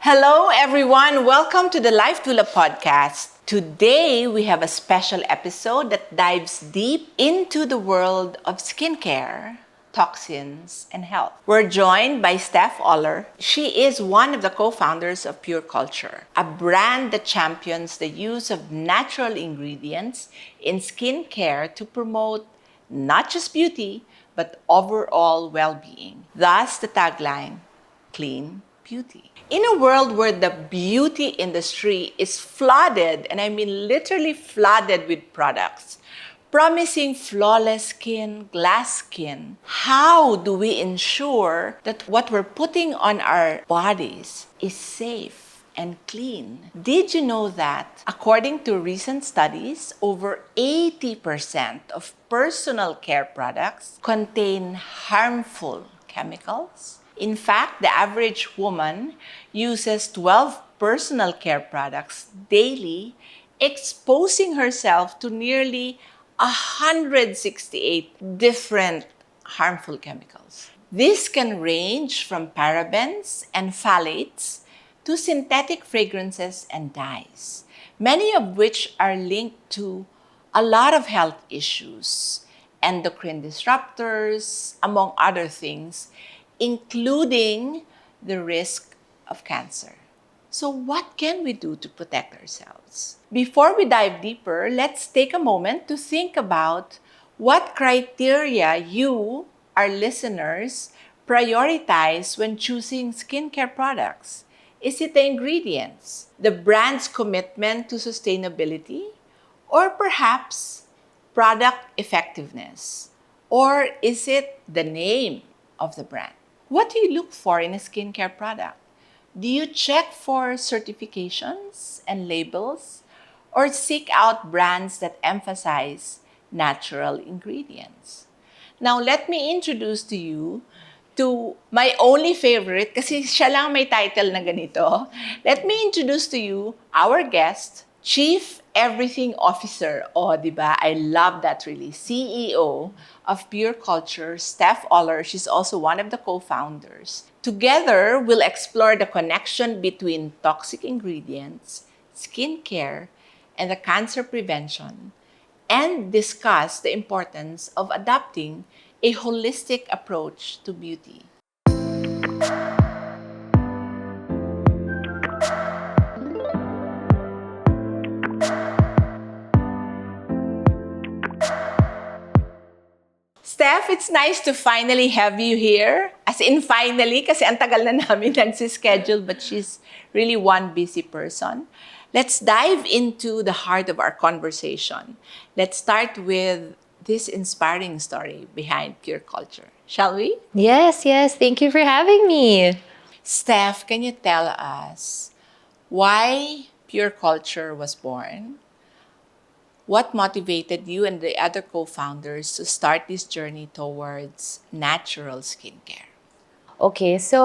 Hello, everyone. Welcome to the Life Doula Podcast. Today, we have a special episode that dives deep into the world of skincare, toxins, and health. We're joined by Steph Oller. She is one of the co-founders of Pure Culture, a brand that champions the use of natural ingredients in skincare to promote not just beauty, but overall well-being. Thus, the tagline, Clean Beauty. In a world where the beauty industry is flooded, and I mean literally flooded with products, promising flawless skin, glass skin, how do we ensure that what we're putting on our bodies is safe and clean? Did you know that, according to recent studies, over 80% of personal care products contain harmful chemicals? In fact, the average woman uses 12 personal care products daily, exposing herself to nearly 168 different harmful chemicals. This can range from parabens and phthalates to synthetic fragrances and dyes, many of which are linked to a lot of health issues, endocrine disruptors, among other things, including the risk of cancer. So what can we do to protect ourselves? Before we dive deeper, let's take a moment to think about what criteria you, our listeners, prioritize when choosing skincare products. Is it the ingredients, the brand's commitment to sustainability, or perhaps product effectiveness? Or is it the name of the brand? What do you look for in a skincare product? Do you check for certifications and labels, or seek out brands that emphasize natural ingredients? Now, let me introduce to you to my only favorite, kasi siya lang may title na ganito. Let me introduce to you our guest, Chief Everything Officer. Oh, diba? I love that really. CEO of Pure Culture, Steph Oller. She's also one of the co-founders. Together, we'll explore the connection between toxic ingredients, skincare, and the cancer prevention, and discuss the importance of adopting a holistic approach to beauty. Steph, it's nice to finally have you here. As in finally, kasi ang tagal na namin nagsischedule, but she's really one busy person. Let's dive into the heart of our conversation. Let's start with this inspiring story behind Pure Culture. Shall we? Yes. Thank you for having me. Steph, can you tell us why Pure Culture was born? What motivated you and the other co-founders to start this journey towards natural skincare? Okay, so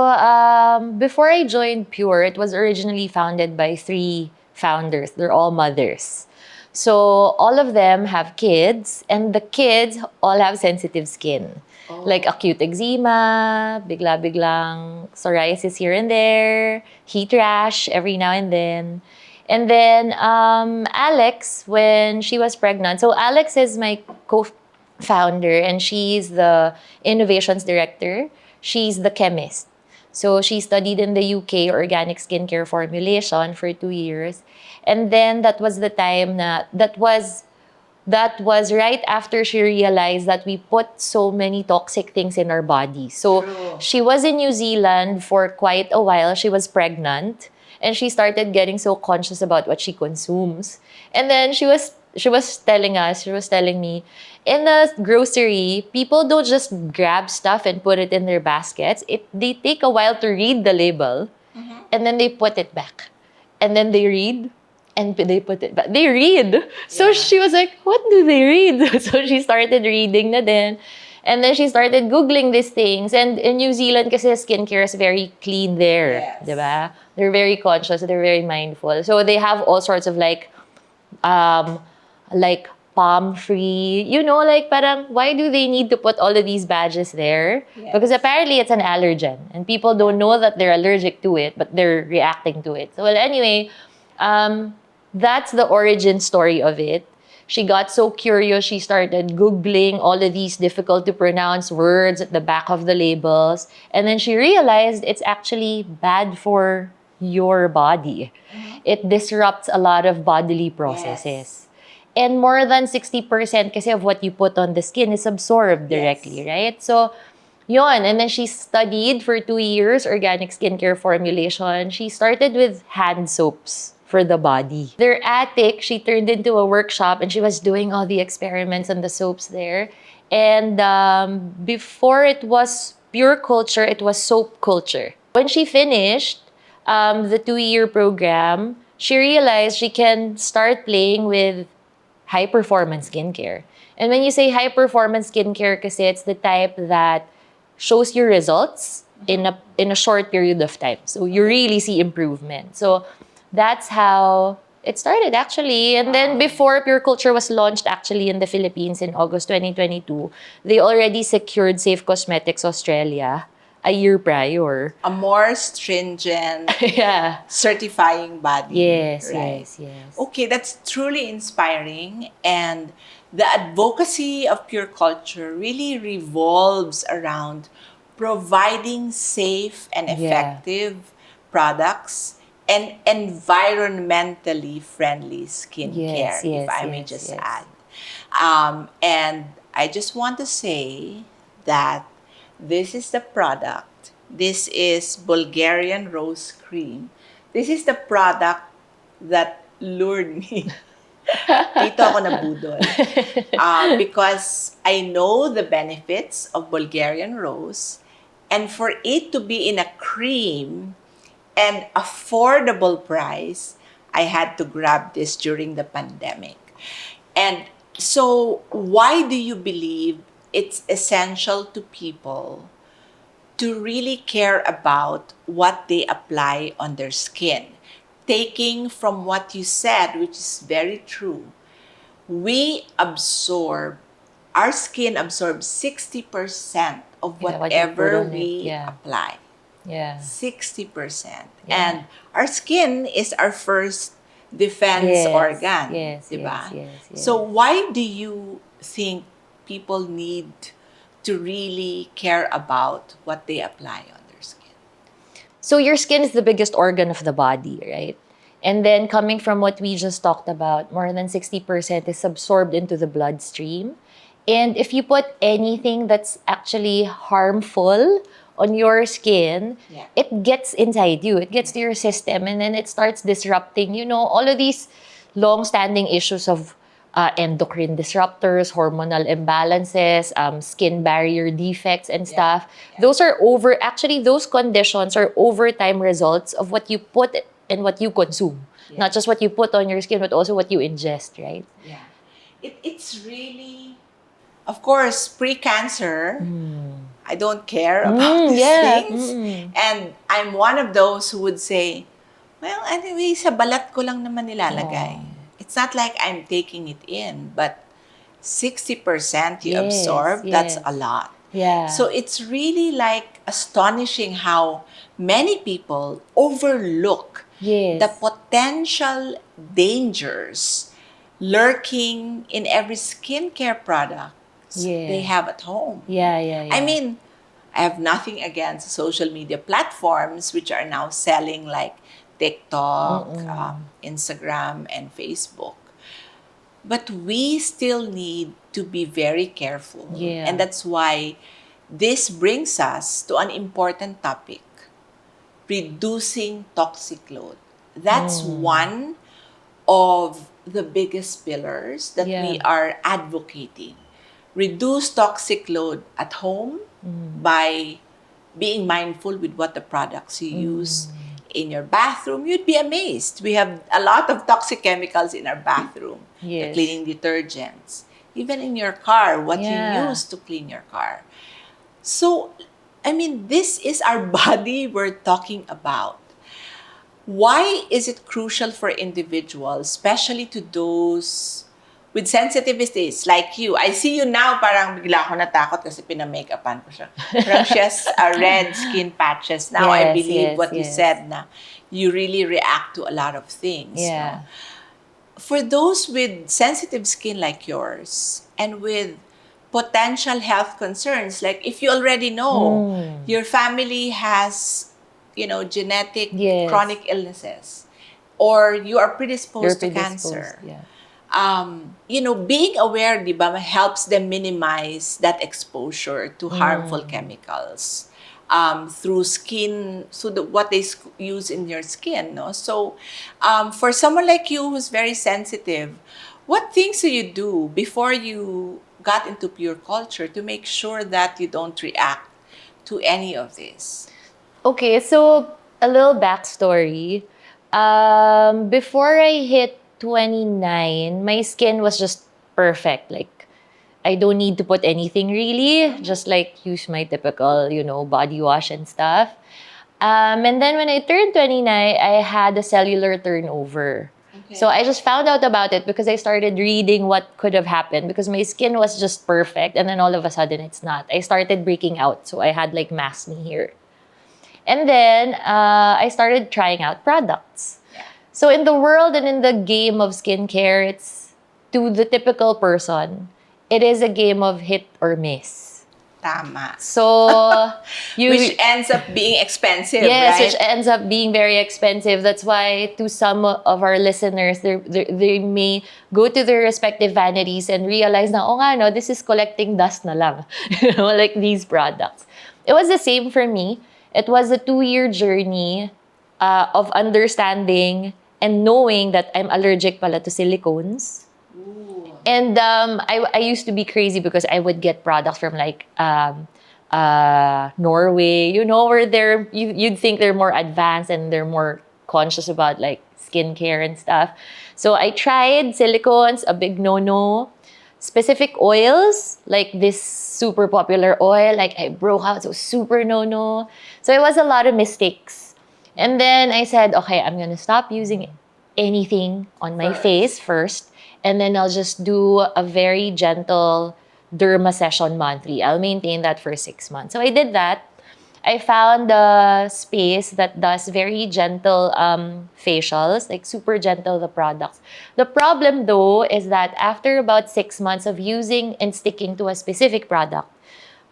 before I joined Pure, it was originally founded by three founders. They're all mothers. So all of them have kids, and the kids all have sensitive skin. Like acute eczema, biglang psoriasis here and there, heat rash every now and then. And then Alex, when she was pregnant, so Alex is my co-founder and she's the innovations director. She's the chemist. So she studied in the UK organic skincare formulation for 2 years. And then that was the time that was right after she realized that we put so many toxic things in our body. So True. she was in New Zealand for quite a while. She was pregnant. And she started getting so conscious about what she consumes. And then she was telling me, in a grocery, people don't just grab stuff and put it in their baskets. They take a while to read the label, and then they put it back. And then they read, and they put it back. They read. So Yeah. she was like, what do they read? So she started reading na din. And then she started Googling these things. And in New Zealand, kasi skincare is very clean there. Yes. Diba? They're very conscious. They're very mindful. So they have all sorts of like palm free. You know, like parang why do they need to put all of these badges there? Yes. Because apparently it's an allergen and people don't know that they're allergic to it, but they're reacting to it. So well, anyway, that's the origin story of it. She got so curious, she started Googling all of these difficult to pronounce words at the back of the labels. And then she realized it's actually bad for your body. It disrupts a lot of bodily processes. And more than 60% kasi of what you put on the skin is absorbed directly, right? So, yon. And then she studied for 2 years organic skincare formulation. She started with hand soaps for the body. Their attic, she turned into a workshop and she was doing all the experiments on the soaps there. And before it was pure culture, it was soap culture. When she finished the 2 year program, she realized she can start playing with high performance skincare. And when you say high performance skincare, kasi it's the type that shows you results in a short period of time. So you really see improvement. So that's how it started actually. And then before Pure Culture was launched actually in the Philippines in August 2022, they already secured Safe Cosmetics Australia a year prior. A more stringent Yeah. certifying body. Yes, right? yes. Okay, that's truly inspiring. And the advocacy of Pure Culture really revolves around providing safe and Yeah. effective products and environmentally friendly skincare, if I may just add. And I just want to say that this is the product. This is Bulgarian Rose Cream. This is the product that lured me. Dito ako nabudol. Because I know the benefits of Bulgarian Rose, and for it to be in a cream and affordable price, I had to grab this during the pandemic. And so, why do you believe it's essential to people to really care about what they apply on their skin? Taking from what you said, which is very true, our skin absorbs 60% of Yeah, what you put whatever on it, we yeah. apply. Yeah. 60%. Yeah. And our skin is our first defense organ. Yes, diba? yes. So why do you think people need to really care about what they apply on their skin? So your skin is the biggest organ of the body, right? And then coming from what we just talked about, more than 60% is absorbed into the bloodstream. And if you put anything that's actually harmful on your skin, Yeah. it gets inside you. It gets to your system and then it starts disrupting, all of these long-standing issues of endocrine disruptors, hormonal imbalances, skin barrier defects and stuff. Those conditions are overtime results of what you put and what you consume. Not just what you put on your skin, but also what you ingest, right? Yeah. It's really, of course, pre-cancer. I don't care about these things. And I'm one of those who would say, well, anyway, sa balat ko lang naman nilalagay. It's not like I'm taking it in, but 60% you absorb, that's a lot. Yeah. So it's really like astonishing how many people overlook the potential dangers lurking in every skincare product they have at home. Yeah. I mean, I have nothing against social media platforms which are now selling like TikTok, Instagram, and Facebook. But we still need to be very careful. Yeah. And that's why this brings us to an important topic, reducing toxic load. That's one of the biggest pillars that we are advocating. Reduce toxic load at home by being mindful with what the products you use in your bathroom. You'd be amazed. We have a lot of toxic chemicals in our bathroom. The cleaning detergents. Even in your car, what you use to clean your car. So, I mean, this is our body we're talking about. Why is it crucial for individuals, especially to those with sensitivities like you. I see you now, parang bigla ako natakot kasi pinamake-upan ko siya. Parang she has red skin patches. Now I Yes, believe yes, what you yes. said na you really react to a lot of things. Yeah. No? For those with sensitive skin like yours and with potential health concerns, like if you already know your family has, genetic Yes. chronic illnesses, or you are You're predisposed to predisposed. cancer, Yeah. being aware, di ba, helps them minimize that exposure to harmful chemicals through skin, what they use in your skin, no? So, for someone like you who's very sensitive, what things do you do before you got into pure culture to make sure that you don't react to any of this? Okay, so a little backstory. Before I hit 29, my skin was just perfect. Like, I don't need to put anything really, just like use my typical, body wash and stuff. And then when I turned 29, I had a cellular turnover. Okay. So I just found out about it because I started reading what could have happened because my skin was just perfect and then all of a sudden it's not. I started breaking out. So I had like acne here. And then I started trying out products. Yeah. So in the world and in the game of skincare, it's to the typical person, it is a game of hit or miss. Tama. So Which ends up being expensive, yes, right? which ends up being very expensive. That's why to some of our listeners, they may go to their respective vanities and realize na, oh nga, no, this is collecting dust na lang. Like these products. It was the same for me. It was a 2-year journey of understanding and knowing that I'm allergic pala to silicones. Ooh. And I used to be crazy because I would get products from like Norway, where you'd think they're more advanced and they're more conscious about like skincare and stuff. So I tried silicones, a big no-no. Specific oils, like this super popular oil, like I broke out, so super no-no. So it was a lot of mistakes. And then I said, okay, I'm gonna stop using anything on my face first. And then I'll just do a very gentle derma session monthly. I'll maintain that for 6 months. So I did that. I found a space that does very gentle facials, like super gentle the products. The problem though is that after about 6 months of using and sticking to a specific product,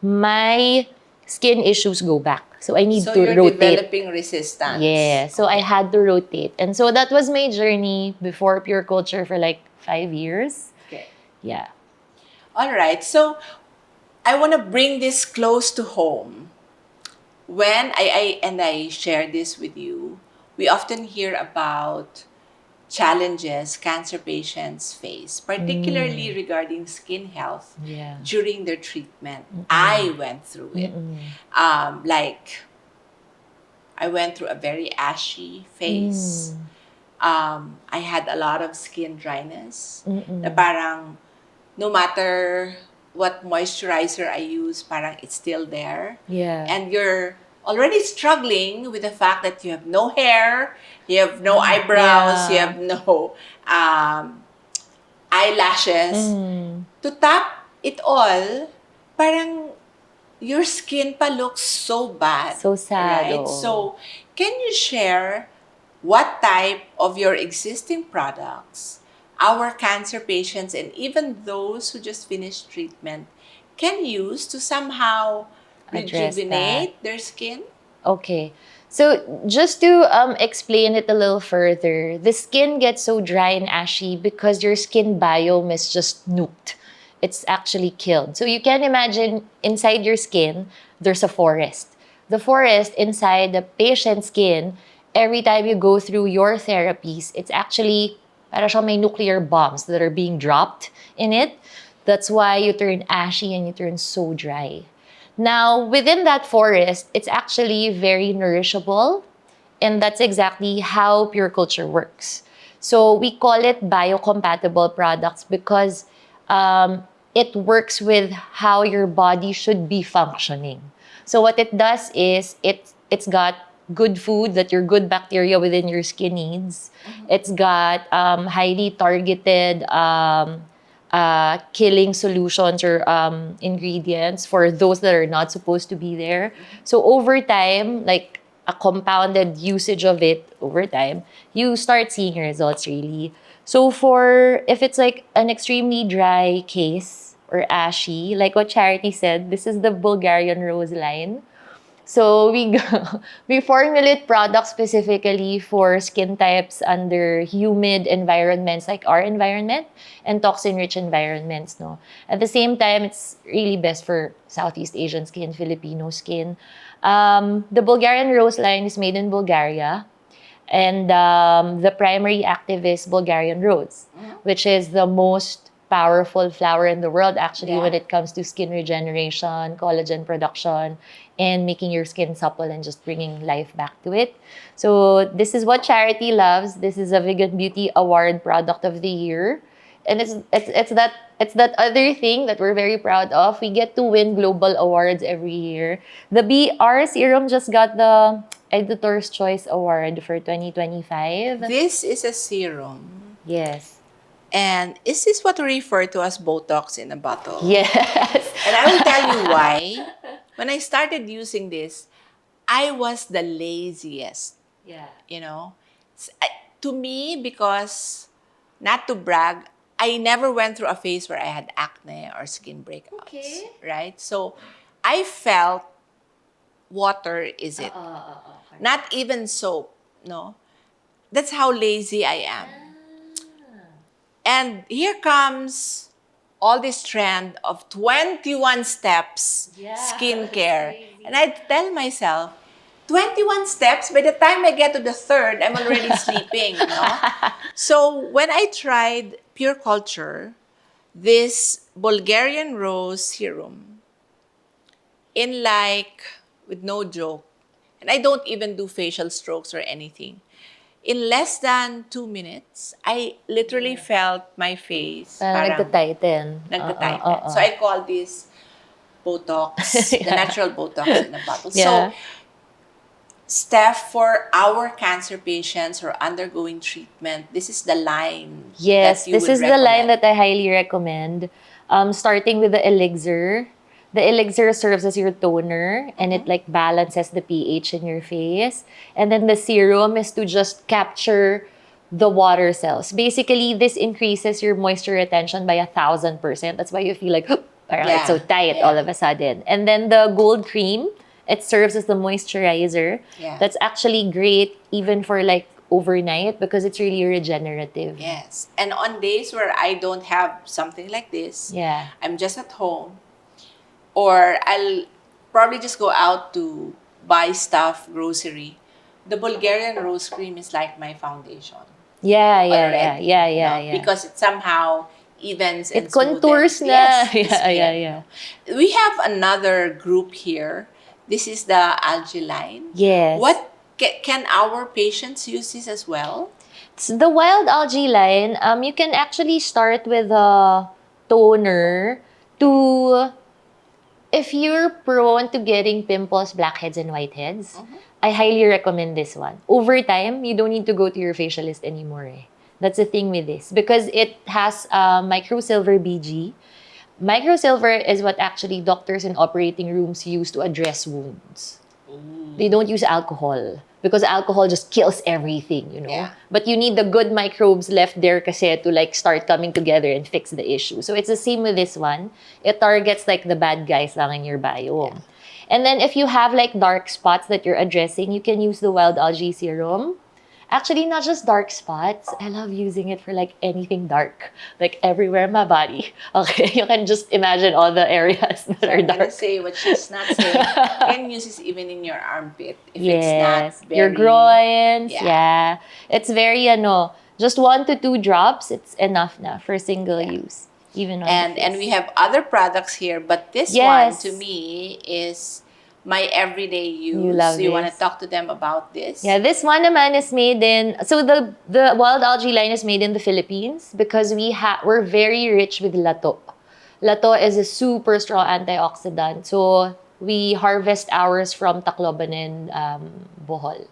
my skin issues go back. So I need So to you're rotate. developing resistance. Yeah, so I had to rotate. And so that was my journey before pure culture for like 5 years. Okay. Yeah. All right. So I want to bring this close to home. When I share this with you, we often hear about challenges cancer patients face, particularly regarding skin health Yeah. during their treatment. I went through it. Like, I went through a very ashy phase. I had a lot of skin dryness. Na parang, no matter what moisturizer I use, parang it's still there. Yeah. And you're already struggling with the fact that you have no hair, you have no eyebrows, you Yeah. have no eyelashes. To top it all, parang your skin pa looks so bad. So sad, Right? oh. So, can you share what type of your existing products our cancer patients and even those who just finished treatment can use to somehow Address rejuvenate their skin? Okay. So just to explain it a little further, the skin gets so dry and ashy because your skin biome is just nuked. It's actually killed. So you can imagine inside your skin, there's a forest. The forest inside the patient's skin, every time you go through your therapies, it's actually para siyang may nuclear bombs that are being dropped in it. That's why you turn ashy and you turn so dry. Now, within that forest, it's actually very nourishable. And that's exactly how pure culture works. So we call it biocompatible products because it works with how your body should be functioning. So what it does is it's got good food that your good bacteria within your skin needs. It's got highly targeted killing solutions or ingredients for those that are not supposed to be there. So over time, like a compounded usage of it over time, you start seeing results really. So for if it's like an extremely dry case or ashy, like what Charity said, this is the Bulgarian rose line. So we formulate products specifically for skin types under humid environments like our environment and toxin-rich environments. No, at the same time, it's really best for Southeast Asian skin, Filipino skin. The Bulgarian rose line is made in Bulgaria, and the primary active is Bulgarian rose, which is the most powerful flower in the world actually when it comes to skin regeneration, collagen production, and making your skin supple and just bringing life back to it. So this is what Charity loves. This is a Vegan Beauty Award Product of the Year. And it's that other thing that we're very proud of. We get to win global awards every year. The BR serum just got the Editor's Choice Award for 2025. This is a serum. Yes. And is this what we refer to as Botox in a bottle? Yes. And I will tell you why. When I started using this, I was the laziest. Yeah. You know, to me, because not to brag, I never went through a phase where I had acne or skin breakouts. Okay. Right? So I felt water is it. Okay. Not even soap. No. That's how lazy I am. And here comes all this trend of 21 steps skincare. And I tell myself, 21 steps, by the time I get to the third, I'm already sleeping, you know? So when I tried Pure Culture, this Bulgarian rose serum, in like, with no joke, and I don't even do facial strokes or anything, in less than 2 minutes, I literally felt my face parang nagtatighten. nagtatighten. So I call this Botox, the natural Botox in a bottle. So, Steph, for our cancer patients who are undergoing treatment, this is the line Yes, that you this would is the line recommend. that I highly recommend. Starting with the elixir. The elixir serves as your toner and it like balances the pH in your face. And then the serum is to just capture the water cells. Basically, this increases your moisture retention by 1,000%. That's why you feel like parang it's so tight all of a sudden. And then the gold cream, it serves as the moisturizer. Yeah. That's actually great even for like overnight because it's really regenerative. Yes. And on days where I don't have something like this, I'm just at home, or I'll probably just go out to buy stuff, grocery. The Bulgarian rose cream is like my foundation. Yeah. Because it somehow evens and it contours na. Yeah. We have another group here. This is the algae line. Yes. What can our patients use this as well? It's the wild algae line. You can actually start with a toner to, if you're prone to getting pimples, blackheads, and whiteheads, I highly recommend this one. Over time, you don't need to go to your facialist anymore. That's the thing with this. Because it has microsilver BG. Microsilver is what actually doctors in operating rooms use to address wounds. They don't use alcohol. Because alcohol just kills everything, you know? Yeah. But you need the good microbes left there kasi to like start coming together and fix the issue. So it's the same with this one. It targets like the bad guys lang in your biome. Yeah. And then if you have like dark spots that you're addressing, you can use the wild algae serum. Actually, not just dark spots. I love using it for like anything dark. Like everywhere in my body. Okay, you can just imagine all the areas that are dark. I'm gonna say what she's not saying. You can use this even in your armpit if it's not very... your groins. Yeah. It's very, just 1 to 2 drops. It's enough na for single use. Even on and we have other products here, but this one to me is my everyday use. You want to talk to them about this? Yeah, this one naman is made in, so the wild algae line is made in the Philippines because we're very rich with lato. Lato is a super strong antioxidant. So we harvest ours from Tacloban and Bohol.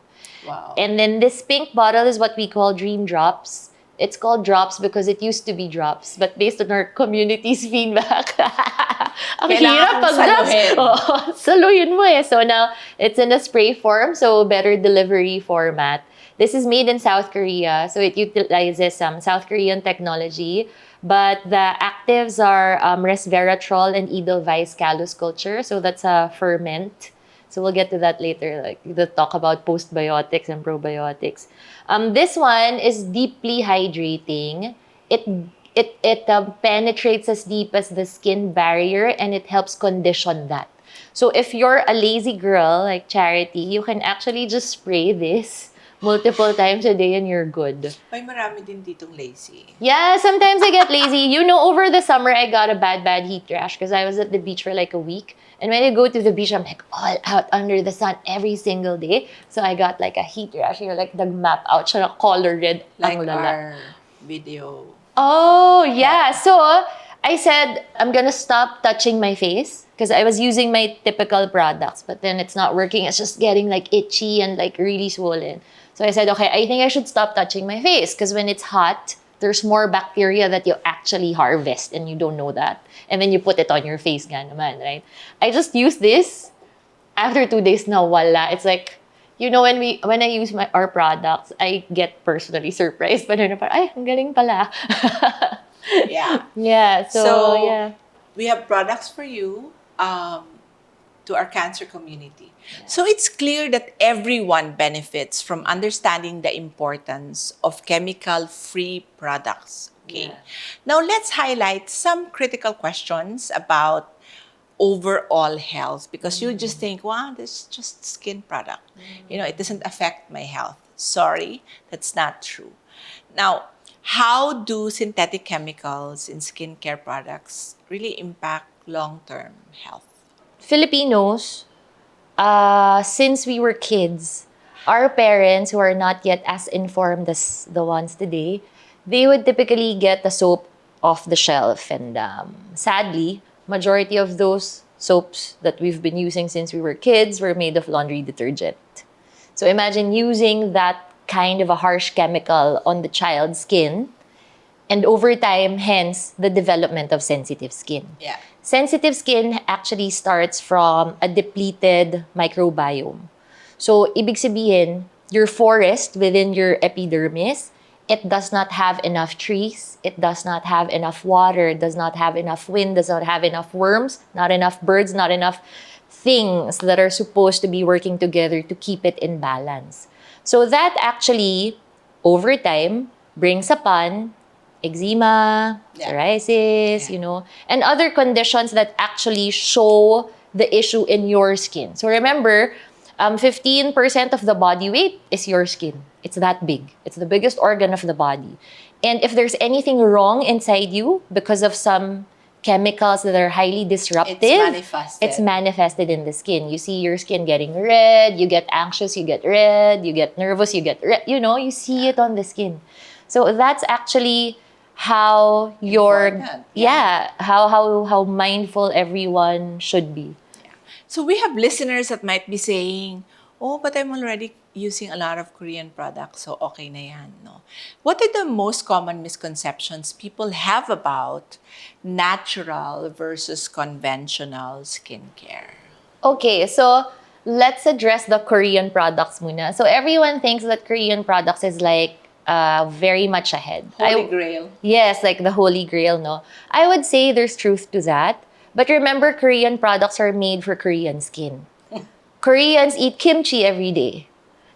Wow. And then this pink bottle is what we call Dream Drops. It's called Drops because it used to be Drops. But based on our community's feedback, ang hirap Kailangan pag Drops. saluhin. Oh, saluhin mo eh. So now, it's in a spray form, so better delivery format. This is made in South Korea, so it utilizes some South Korean technology. But the actives are resveratrol and edelweiss callus culture, so that's a ferment. So we'll get to that later, like the talk about postbiotics and probiotics. This one is deeply hydrating. It it penetrates as deep as the skin barrier and it helps condition that. So if you're a lazy girl like Charity, you can actually just spray this multiple times a day and you're good. May marami din ditong lazy. Yeah, sometimes I get lazy. You know, over the summer, I got a bad heat rash because I was at the beach for like a week. And when I go to the beach, I'm like all out under the sun every single day. So I got like a heat rash. You know, like nag-map out siya na color red. Like ang lala. our video. Oh, yeah. So I said, I'm gonna stop touching my face because I was using my typical products, but then it's not working. It's just getting like itchy and like really swollen. So I said, okay, I think I should stop touching my face because when it's hot, there's more bacteria that you actually harvest and you don't know that. And then you put it on your face, nga naman, right? I just used this. After 2 days, na wala. It's like, you know, when I use our products, I get personally surprised. But then, ay, ang galing pala. Yeah. Yeah, so yeah. We have products for you to our cancer community. Yeah. So it's clear that everyone benefits from understanding the importance of chemical-free products. Okay. Yeah. Now let's highlight some critical questions about overall health because you just think, wow, this is just skin product. You know, it doesn't affect my health. Sorry, that's not true. Now, how do synthetic chemicals in skincare products really impact long-term health? Filipinos, since we were kids, our parents who are not yet as informed as the ones today, they would typically get the soap off the shelf. And sadly, majority of those soaps that we've been using since we were kids were made of laundry detergent. So imagine using that kind of a harsh chemical on the child's skin, and over time, hence, the development of sensitive skin. Yeah. Sensitive skin actually starts from a depleted microbiome. So, ibig sabihin, your forest within your epidermis, it does not have enough trees, it does not have enough water, it does not have enough wind, does not have enough worms, not enough birds, not enough things that are supposed to be working together to keep it in balance. So that actually, over time, brings upon eczema, psoriasis, you know, and other conditions that actually show the issue in your skin. So remember, 15% of the body weight is your skin. It's that big. It's the biggest organ of the body. And if there's anything wrong inside you because of some chemicals that are highly disruptive, it's manifested in the skin. You see your skin getting red, you get anxious, you get red, you get nervous, you get red, you know, you see it on the skin. So that's actually how how mindful everyone should be. Yeah. So we have listeners that might be saying, oh, but I'm already using a lot of Korean products, so okay na yan, no? What are the most common misconceptions people have about natural versus conventional skincare? Okay, so let's address the Korean products muna. So everyone thinks that Korean products is like very much ahead. Holy Grail. Yes, like the Holy Grail, no? I would say there's truth to that. But remember, Korean products are made for Korean skin. Koreans eat kimchi every day.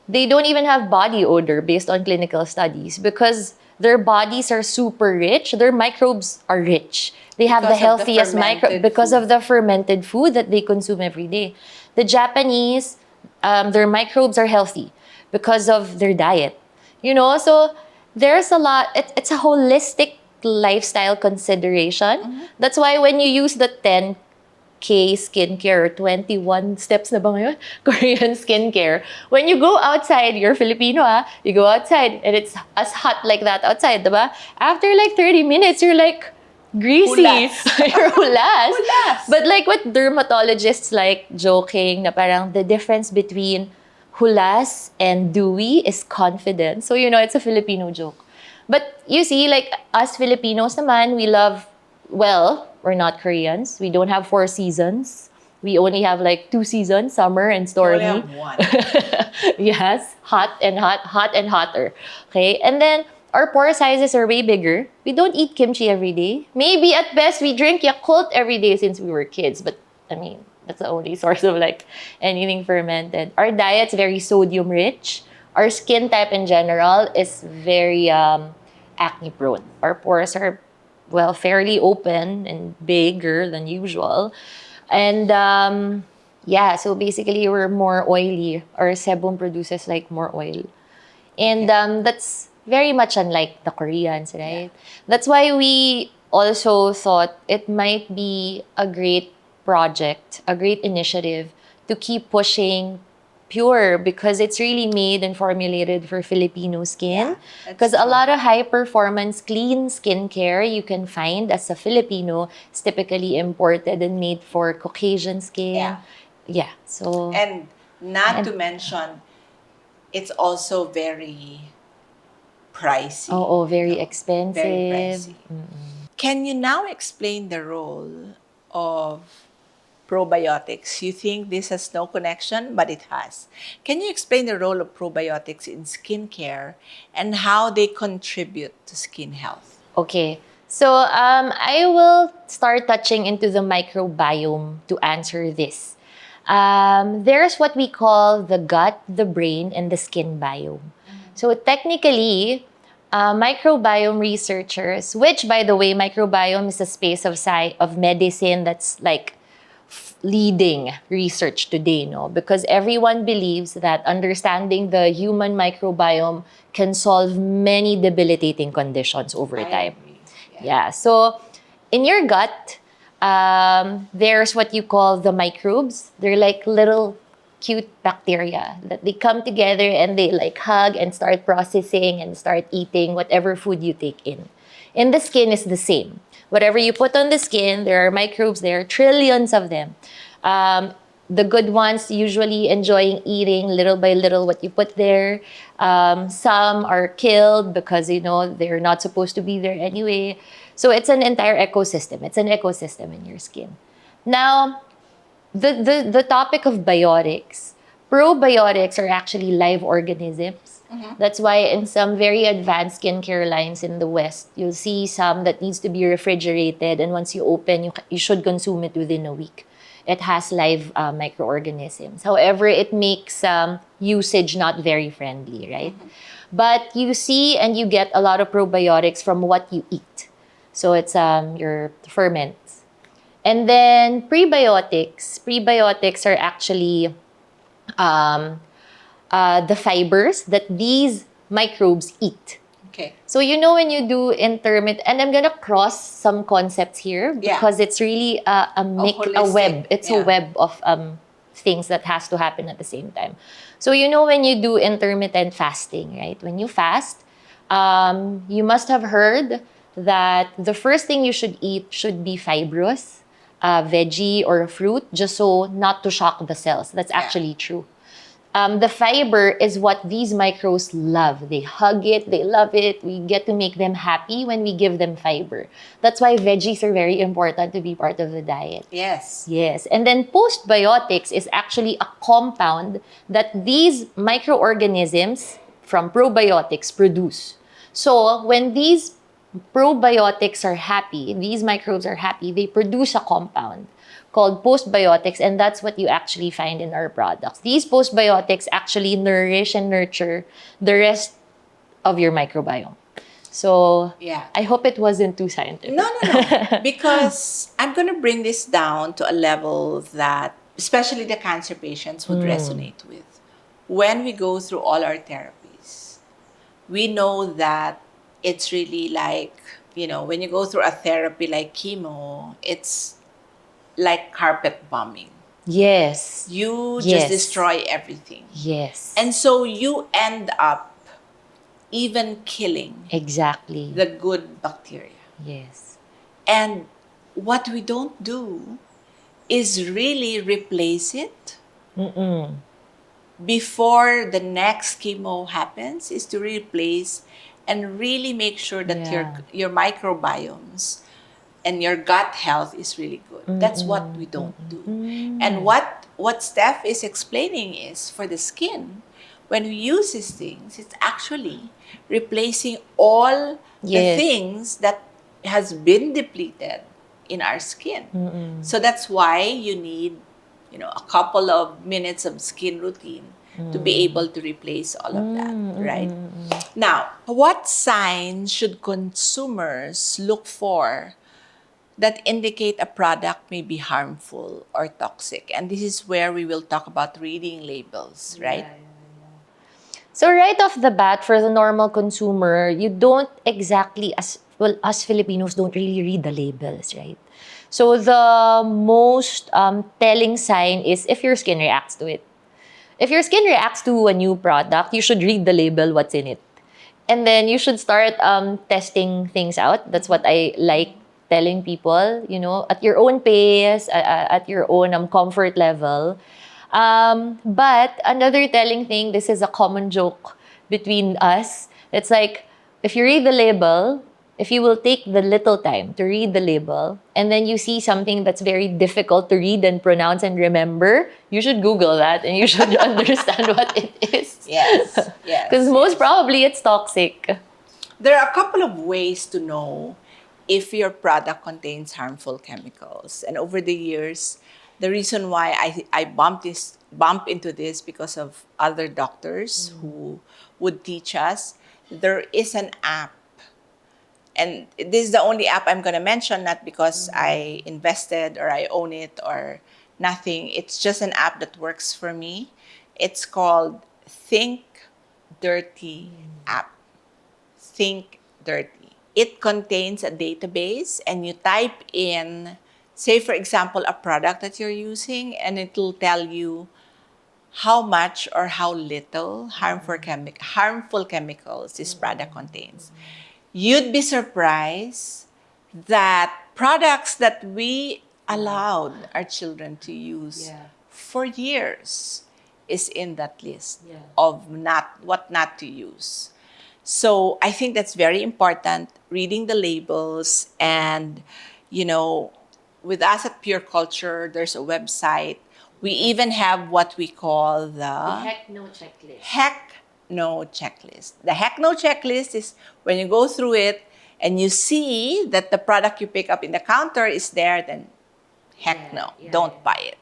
They don't even have body odor based on clinical studies because their bodies are super rich. Their microbes are rich. They have the healthiest microbes because of the fermented food that they consume every day. The Japanese, their microbes are healthy because of their diet. You know, so there's a lot. It's a holistic lifestyle consideration. Mm-hmm. That's why when you use the 10K skincare or 21 steps na ba ngayon? Korean skincare. When you go outside, you're Filipino, you go outside and it's as hot like that outside, diba? After like 30 minutes, you're like greasy. You're hulas. But like what dermatologists like joking na parang the difference between hulas and dewy is confidence. So, you know, it's a Filipino joke. But you see, like us Filipinos naman, we love, well, we're not Koreans. We don't have 4 seasons. We only have like 2 seasons, summer and You only stormy. have one. Yes, hot and hotter. Okay, and then our pore sizes are way bigger. We don't eat kimchi every day. Maybe at best we drink Yakult every day since we were kids. But I mean, that's the only source of like anything fermented. Our diet's very sodium rich. Our skin type in general is very acne prone. Our pores are, well, fairly open and bigger than usual. And yeah, so basically we're more oily. Our sebum produces like more oil. And that's very much unlike the Koreans, right? That's why we also thought it might be a great project, a great initiative to keep pushing Pure, because it's really made and formulated for Filipino skin. Yeah, Because that's a true. lot of high performance clean skincare you can find as a Filipino is typically imported and made for Caucasian skin. Yeah. Yeah. So And not And- to mention, it's also very pricey. oh, very No? expensive. Very pricey. Can you now explain the role of probiotics? You think this has no connection, but it has. Can you explain the role of probiotics in skincare and how they contribute to skin health? Okay. So I will start touching into the microbiome to answer this. There's what we call the gut, the brain, and the skin biome. So technically, microbiome researchers, which by the way, microbiome is a space of medicine that's like leading research today, no? Because everyone believes that understanding the human microbiome can solve many debilitating conditions over time. agree. Yeah. So in your gut, there's what you call the microbes. They're like little cute bacteria that they come together and they like hug and start processing and start eating whatever food you take in. In the skin is the same. Whatever you put on the skin, there are microbes, there are trillions of them. The good ones usually enjoying eating little by little what you put there. Some are killed because, they're not supposed to be there anyway. So it's an entire ecosystem. It's an ecosystem in your skin. Now, the topic of biotics. Probiotics are actually live organisms. That's why in some very advanced skincare lines in the West, you'll see some that needs to be refrigerated, and once you open, you should consume it within a week. It has live microorganisms. However, it makes usage not very friendly, right? But you see and you get a lot of probiotics from what you eat. So it's your ferments. And then prebiotics. Prebiotics are actually the fibers that these microbes eat. Okay. So when you do intermittent, and I'm gonna cross some concepts here because it's really a holistic, web. It's a web of things that has to happen at the same time. So when you do intermittent fasting, right? When you fast, you must have heard that the first thing you should eat should be fibrous, veggie or fruit, just so not to shock the cells. That's actually true. The fiber is what these microbes love. They hug it, they love it. We get to make them happy when we give them fiber. That's why veggies are very important to be part of the diet. Yes. Yes. And then postbiotics is actually a compound that these microorganisms from probiotics produce. So when these probiotics are happy, these microbes are happy, they produce a compound called postbiotics, and that's what you actually find in our products. These postbiotics actually nourish and nurture the rest of your microbiome. So I hope it wasn't too scientific. No. Because I'm going to bring this down to a level that especially the cancer patients would resonate with. When we go through all our therapies, we know that it's really like, when you go through a therapy like chemo, it's like carpet bombing. Yes. You just destroy everything. Yes. And so you end up even killing exactly the good bacteria. Yes. And what we don't do is really replace it before the next chemo happens, is to replace and really make sure that Yeah. your microbiomes and your gut health is really good. That's what we don't do. And what Steph is explaining is for the skin, when we use these things, it's actually replacing all the Yes. things that has been depleted in our skin. So that's why you need, a couple of minutes of skin routine to be able to replace all of that, right? Now, what signs should consumers look for that indicate a product may be harmful or toxic? And this is where we will talk about reading labels, right? So right off the bat, for the normal consumer, you don't exactly, as well, us Filipinos don't really read the labels, right? So the most telling sign is if your skin reacts to it. If your skin reacts to a new product, you should read the label, what's in it. And then you should start testing things out. That's what I like telling people, at your own pace, at your own comfort level. But another telling thing, this is a common joke between us. It's like, if you read the label, if you will take the little time to read the label, and then you see something that's very difficult to read and pronounce and remember, you should Google that and you should understand what it is. Yes, yes. Because most yes. probably it's toxic. There are a couple of ways to know if your product contains harmful chemicals. And over the years, the reason why I bump into this because of other doctors who would teach us, there is an app. And this is the only app I'm going to mention, not because I invested or I own it or nothing. It's just an app that works for me. It's called Think Dirty app. Think Dirty. It contains a database, and you type in, say for example, a product that you're using, and it will tell you how much or how little harmful chemicals this product contains. You'd be surprised that products that we allowed our children to use for years is in that list of what not to use. So I think that's very important, reading the labels. And, with us at Pure Culture, there's a website. We even have what we call the Heck no checklist. Heck No checklist. The Heck No checklist is when you go through it and you see that the product you pick up in the counter is there, then heck no, don't buy it.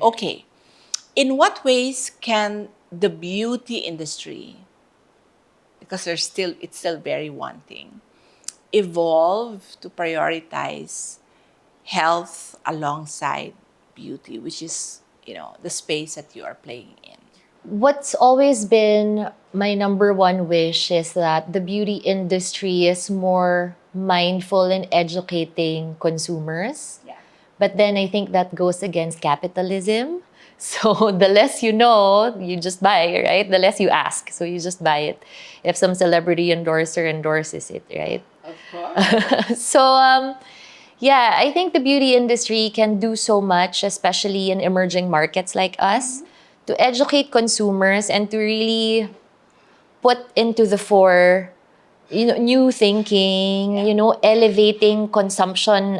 Okay. In what ways can the beauty industry, because it's still very wanting, evolve to prioritize health alongside beauty, which is, the space that you are playing in? What's always been my number one wish is that the beauty industry is more mindful in educating consumers. Yeah. But then I think that goes against capitalism. So the less you know, you just buy, right? The less you ask, so you just buy it. If some celebrity endorser endorses it, right? Of course. So yeah, I think the beauty industry can do so much, especially in emerging markets like us, to educate consumers and to really put into the fore, new thinking, elevating consumption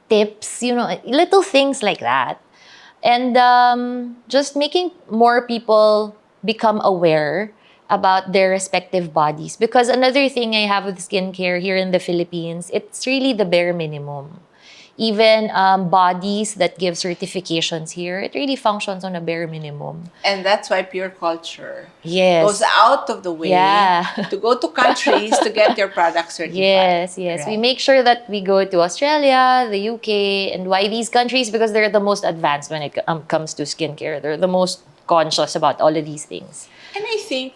tips, little things like that. And just making more people become aware about their respective bodies. Because another thing I have with skincare here in the Philippines, it's really the bare minimum. Even bodies that give certifications here, it really functions on a bare minimum. And that's why Pure Culture Yes. goes out of the way to go to countries to get your product certified. Yes. Right? We make sure that we go to Australia, the UK, and why these countries? Because they're the most advanced when it comes to skincare. They're the most conscious about all of these things. And I think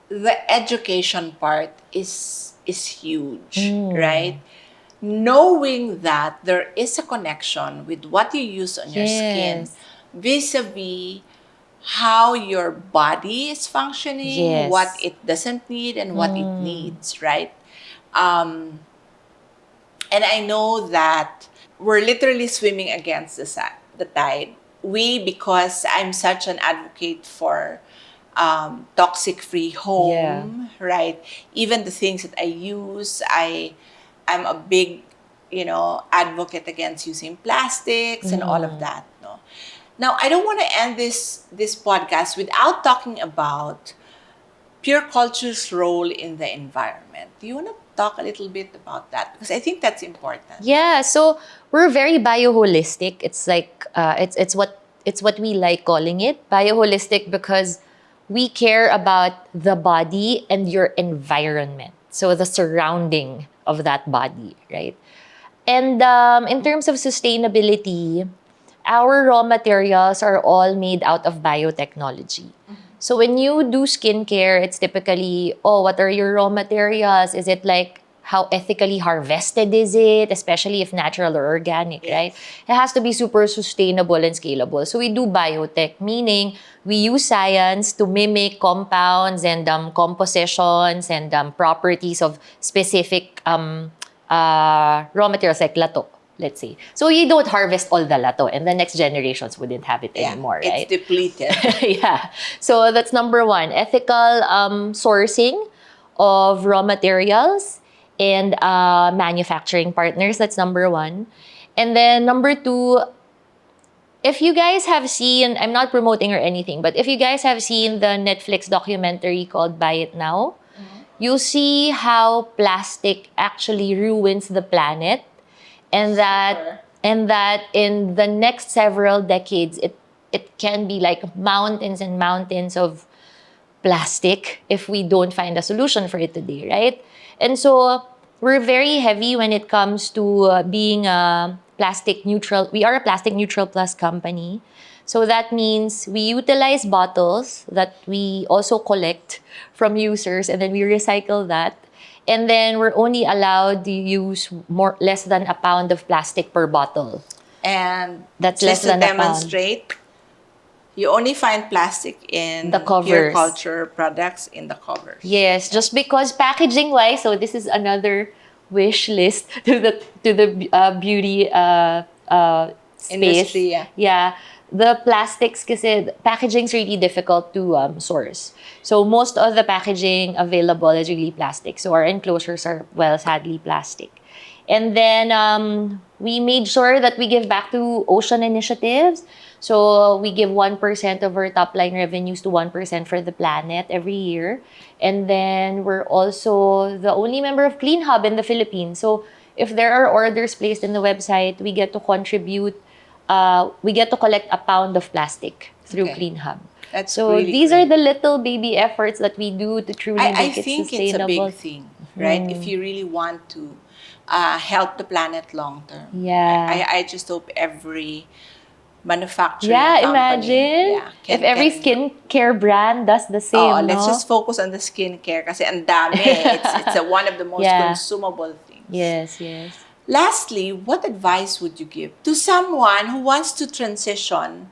the education part is huge, right? Knowing that there is a connection with what you use on your skin Yes. vis-a-vis how your body is functioning, Yes. what it doesn't need and what it needs, right? And I know that we're literally swimming against the tide. Because I'm such an advocate for toxic-free Yeah. home, right? Even the things that I use, I'm a big, advocate against using plastics and all of Mm. that. No. Now, I don't want to end this podcast without talking about pure culture's role in the environment. Do you want to talk a little bit about that? Because I think that's important. Yeah, so we're very bioholistic. It's like it's what we like calling it, bioholistic, because we care about the body and your environment. So the surrounding of that body, right? And in terms of sustainability, our raw materials are all made out of biotechnology. So when you do skincare, it's typically, oh, what are your raw materials? Is it like how ethically harvested is it? Especially if natural or organic, right? Yes. It has to be super sustainable and scalable. So we do biotech, meaning we use science to mimic compounds and compositions and properties of specific raw materials like lato, let's say. So you don't harvest all the lato and the next generations wouldn't have it Yeah, anymore, it's right? depleted. Yeah. So that's number one, ethical sourcing of raw materials and manufacturing partners. That's number one. And then number two, if you guys have seen, I'm not promoting or anything, but if you guys have seen the Netflix documentary called Buy It Now, you'll see how plastic actually ruins the planet, and that Sure. in the next several decades it can be like mountains and mountains of plastic if we don't find a solution for it today, right? And so we're very heavy when it comes to being a plastic neutral. We are a plastic neutral plus company. So that means we utilize bottles that we also collect from users and then we recycle that. And then we're only allowed to use less than a pound of plastic per bottle. And That's less just to than a pound. demonstrate, you only find plastic in The pure covers. culture products in the covers. Yes, just because packaging wise, so this is another wish list to the beauty space. Industry, yeah. Yeah, the plastics kasi packaging is really difficult to source. So most of the packaging available is really plastic. So our enclosures are, well, sadly plastic. And then we made sure that we give back to ocean initiatives. So we give 1% of our top line revenues to 1% for the planet every year. And then we're also the only member of Clean Hub in the Philippines. So if there are orders placed in the website, we get to contribute, we get to collect a pound of plastic through Okay. Clean Hub. That's So really these great. are the little baby efforts that we do to truly I make it think it's a big sustainable. thing, right? If you really want to help the planet long term. Yeah. I just hope every manufacturing Yeah, company, imagine yeah, if every skincare brand does the oh, same, let's no? just focus on the skincare kasi ang dami. It's one of the most Yeah. consumable things. Yes, yes. Lastly, what advice would you give to someone who wants to transition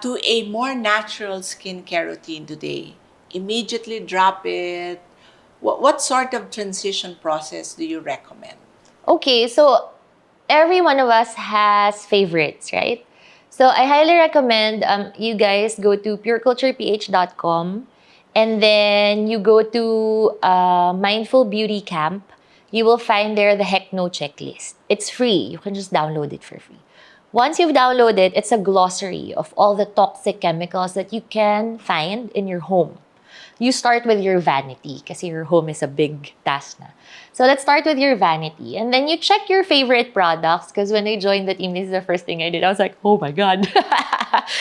to a more natural skincare routine today? Immediately drop it. What sort of transition process do you recommend? Okay, so every one of us has favorites, right? So I highly recommend you guys go to purecultureph.com and then you go to Mindful Beauty Camp. You will find there the Heck No checklist. It's free. You can just download it for free. Once you've downloaded, it's a glossary of all the toxic chemicals that you can find in your home. You start with your vanity kasi your home is a big task na. So let's start with your vanity. And then you check your favorite products because when I joined the team, this is the first thing I did. I was like, oh my God.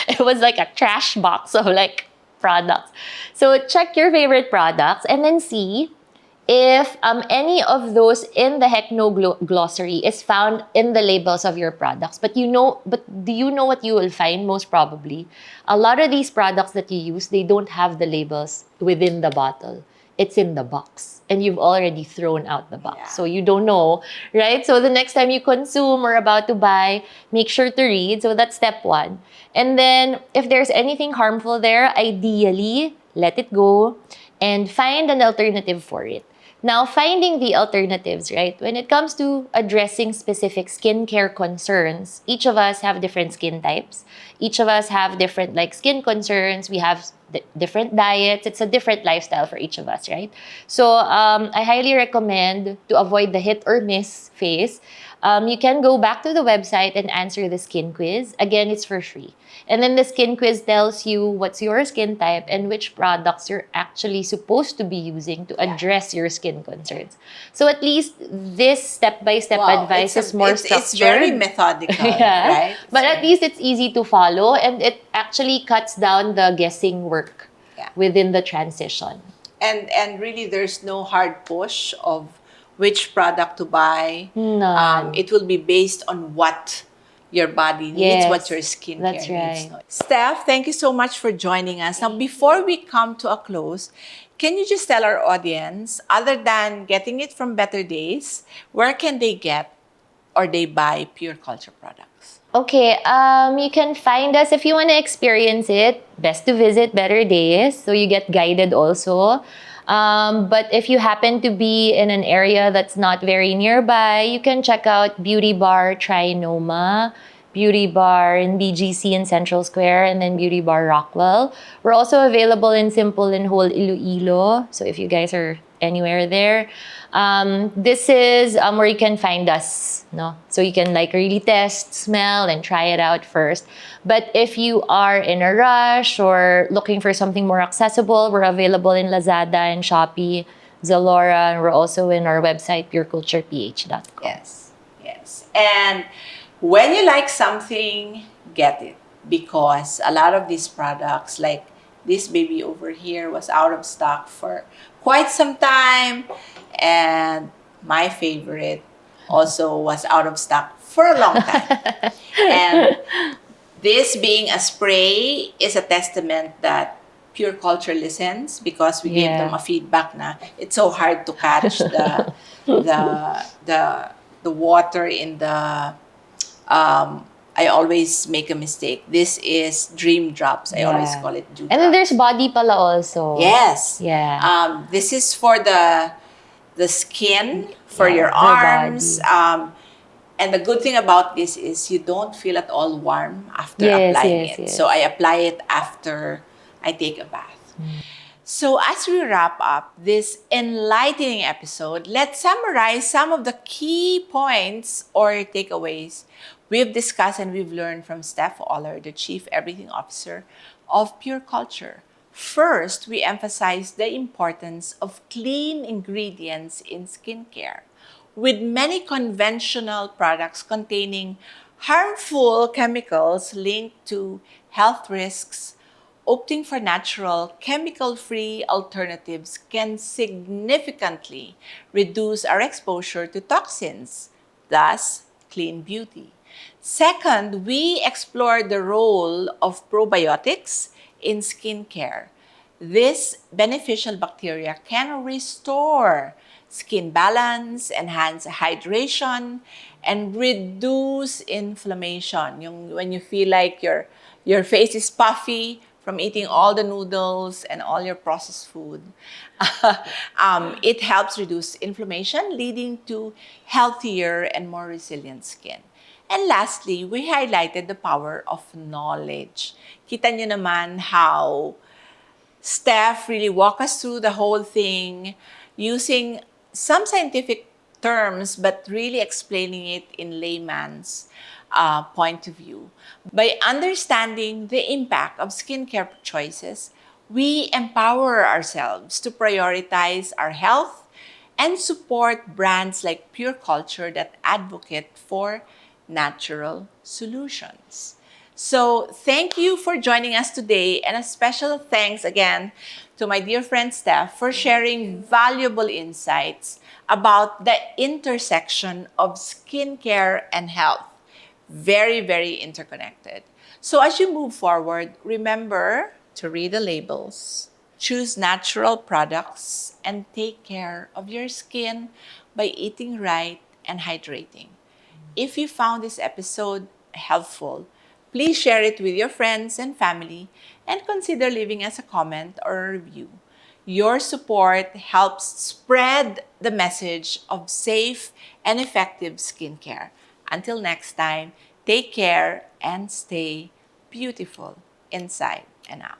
It was like a trash box of like products. So check your favorite products and then see if any of those in the Heck No glossary is found in the labels of your products. But do you know what you will find? Most probably, a lot of these products that you use, they don't have the labels within the bottle. It's in the box, and you've already thrown out the box, Yeah. so you don't know, right? So the next time you consume or about to buy, make sure to read. So that's step one. And then if there's anything harmful there, ideally let it go and find an alternative for it. Now, finding the alternatives, right? When it comes to addressing specific skincare concerns, each of us have different skin types. Each of us have different like skin concerns. We have different diets. It's a different lifestyle for each of us, right? So I highly recommend to avoid the hit or miss phase. You can go back to the website and answer the skin quiz. Again, it's for free. And then the skin quiz tells you what's your skin type and which products you're actually supposed to be using to address your skin concerns. So at least this step-by-step advice is more structured. It's very methodical, yeah. right? But at least it's easy to follow, and it actually cuts down the guessing work within the transition. And really, there's no hard push of which product to buy. None. It will be based on what your body needs, what your skincare that's needs. right. Steph, thank you so much for joining us. Now, before we come to a close, can you just tell our audience, other than getting it from Better Days, where can they get or they buy Pure Culture products? Okay, you can find us if you want to experience it. Best to visit Better Days, so you get guided also. But if you happen to be in an area that's not very nearby, you can check out Beauty Bar Trinoma, Beauty Bar in BGC in Central Square, and then Beauty Bar Rockwell. We're also available in Simple and Whole Iloilo. So if you guys are anywhere there, this is where you can find us. No, so you can like really test, smell, and try it out first. But if you are in a rush or looking for something more accessible, we're available in Lazada and Shopee, Zalora, and we're also in our website purecultureph.com. Yes. And when you like something, get it. Because a lot of these products, like this baby over here, was out of stock for quite some time. And my favorite also was out of stock for a long time. And this being a spray is a testament that Pure Culture listens, because we gave them a feedback na it's so hard to catch the water in the I always make a mistake. This is Dream Drops. I always call it Dew Drops. And then there's body pala also. Yes. Yeah. This is for the skin, for your arms. And the good thing about this is you don't feel at all warm after applying it. So I apply it after I take a bath. So as we wrap up this enlightening episode, let's summarize some of the key points or takeaways we've discussed and we've learned from Steph Oller, the Chief Everything Officer of Pure Culture. First, we emphasize the importance of clean ingredients in skincare. With many conventional products containing harmful chemicals linked to health risks, opting for natural, chemical-free alternatives can significantly reduce our exposure to toxins, thus clean beauty. Second, we explore the role of probiotics in skincare. This beneficial bacteria can restore skin balance, enhance hydration, and reduce inflammation. When you feel like your face is puffy from eating all the noodles and all your processed food, it helps reduce inflammation, leading to healthier and more resilient skin. And lastly, we highlighted the power of knowledge. Kita nyo naman how Steph really walked us through the whole thing using some scientific terms, but really explaining it in layman's point of view. By understanding the impact of skincare choices, we empower ourselves to prioritize our health and support brands like Pure Culture that advocate for natural solutions. So thank you for joining us today, and a special thanks again to my dear friend Steph for sharing valuable insights about the intersection of skincare and health. Very, very interconnected. So as you move forward, remember to read the labels, choose natural products, and take care of your skin by eating right and hydrating. If you found this episode helpful, please share it with your friends and family, and consider leaving us a comment or a review. Your support helps spread the message of safe and effective skincare. Until next time, take care and stay beautiful inside and out.